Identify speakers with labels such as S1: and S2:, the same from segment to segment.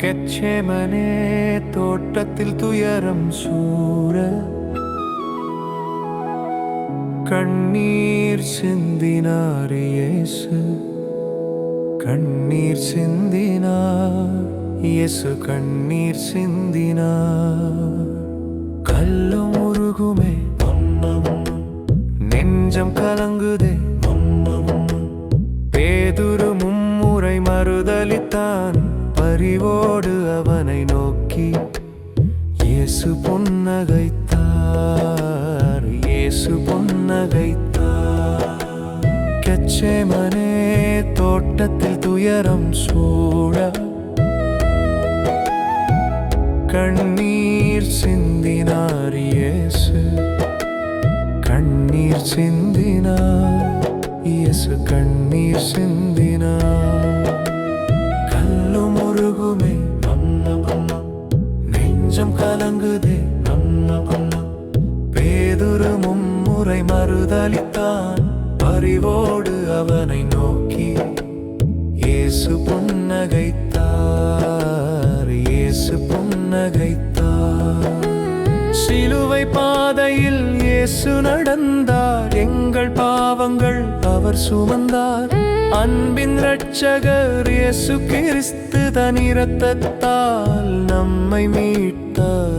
S1: கெச்செமனே தோட்டத்தில் துயரம் சூழ கண்ணீர் சிந்தினார் இயேசு. கண்ணீர் சிந்தினார் இயேசு. கண்ணீர் சிந்தினார். கல்லும் உருகுமே, நெஞ்சம் கலங்குதே. பேதுரு மும்முறை மறுதலித்தான். பரிவோடு அவனை நோக்கி இயேசு புன்னகைத்தார். இயேசு புன்னகைத்தார். கெச்செமனே தோட்டத்தில் துயரம் சூழ கண்ணீர் சிந்தினார் இயேசு. கண்ணீர் சிந்தினார் இயேசு. கண்ணீர் சிந்தினார். கல்லும் உருகுமே, நெஞ்சம் கலங்குதே. பேதுரு மும்முறை மறுதலித்தான். பரிவோடு அவனை நோக்கி இயேசு புன்னகைத்தார். இயேசு புன்னகைத்தார். சிலுவை பாதையில் இயேசு நடந்தார். எங்கள் பாவங்கள் அவர் சுமந்தார். அன்பின் இரட்சகர் இயேசு கிறிஸ்து தன் இரத்தத்தால் நம்மை மீட்டார்.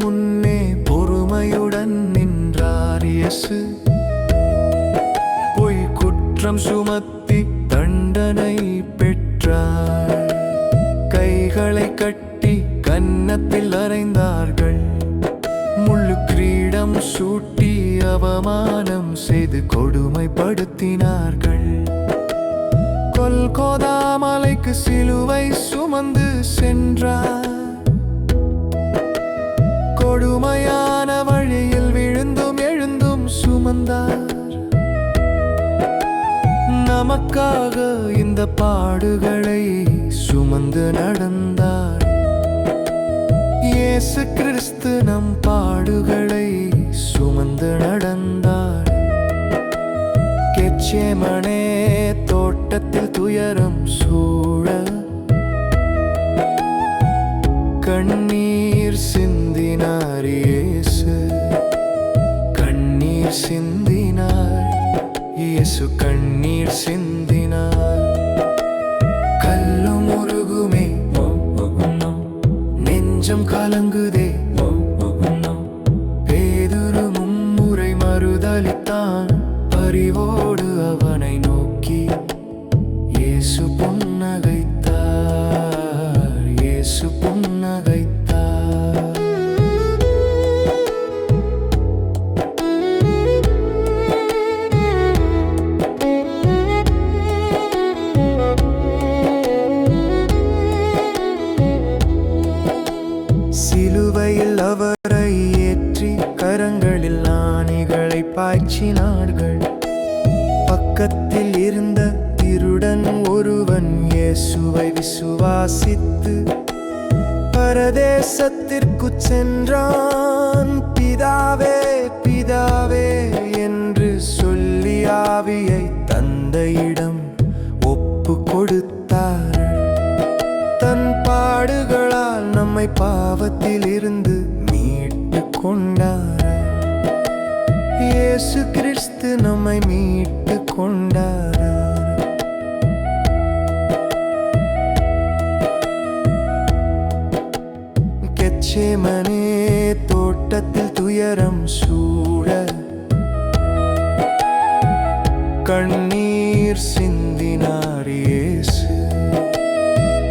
S1: முன்னே பொறுமையுடன் நின்றார் இயேசு. பொய் குற்றம் சுமத்தி தண்டனை பெற்றார். கைகளை கட்டி கன்னத்தில் அறைந்தார்கள். முள்ளு கிரீடம் சூட்டி அவமானம் செய்து கொடுமைப்படுத்தினார்கள். கொல்கோதா மலைக்கு சிலுவை சுமந்து சென்றார். கொடுமையான வழியில் விழுந்தும் எழுந்தும் சுமந்தார். நமக்காக இந்த பாடுகளை சுமந்து நடந்தார். இயேசு கிறிஸ்து நம் பாடுகளை சுமந்து நடந்தார். கெச்செமனே தோட்டத்தில் துயரம் சூழ கண்ணீர் சிந்தினார் இயேசு. கண்ணீர் சிந்தினார் இயேசு. கண்ணீர் சிந்தினார். கல்லும் உருகுமே, நெஞ்சம் கலங்குதே. பேதுரு மும்முறை மறுதலித்தான். பரிவோடு அவனை நோக்கி இயேசு புன்னகைத்தார். இயேசு புன்னகைத்தார். சிலுவையில் அவரை ஏற்றி கரங்களில் ஆணிகளை பாய்ச்சினார்கள். பக்கத்தில் இருந்த திருடன் ஒருவன் இயேசுவை விசுவாசித்து பரதேசத்திற்கு சென்றான். பிதாவே பிதாவே என்று சொல்லி ஆவியை தந்தையிடம் ஒப்பு கொடுத்தார். தன் பாடுகளால் நம்மை பாவத்தில் இருந்து மீட்டு கொண்டார். இயேசு கிறிஸ்து நம்மை மீட்டு கொண்டார். கெச்செமனே தோட்டத்தில் துயரம் சூழ கண்ணீர் சிந்தினார் இயேசு,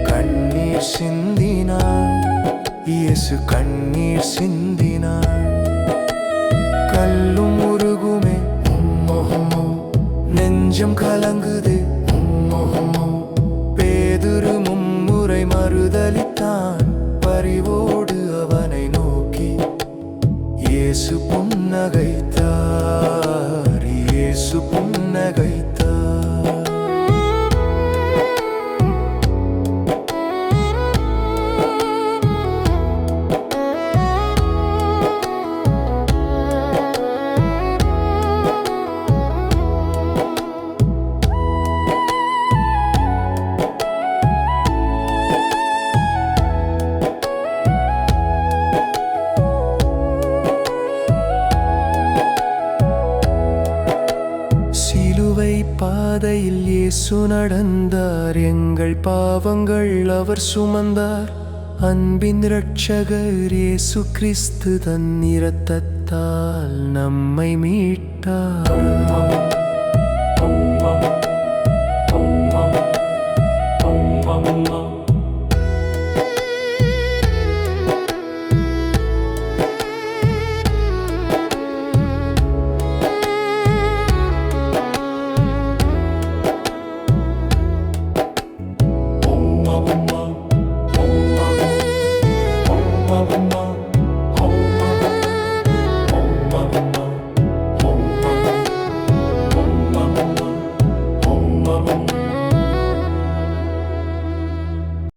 S1: கண்ணீர் சிந்தினார் இயேசு, கண்ணீர் சிந்தினார். கல்லும் உருகுமே, நெஞ்சம் கலங்குது, பேதுரு மும்முறை மறுதலித்தான். பரிவோடு அவனை நோக்கி இயேசு புன்னகைத்தார், இயேசு புன்னகைத்தார். சிலுவை பாதையில் இயேசு நடந்தார், எங்கள் பாவங்கள் அவர் சுமந்தார். அன்பின் இரட்சகர் இயேசு கிறிஸ்து தன் இரத்தத்தால் நம்மை மீட்டார்.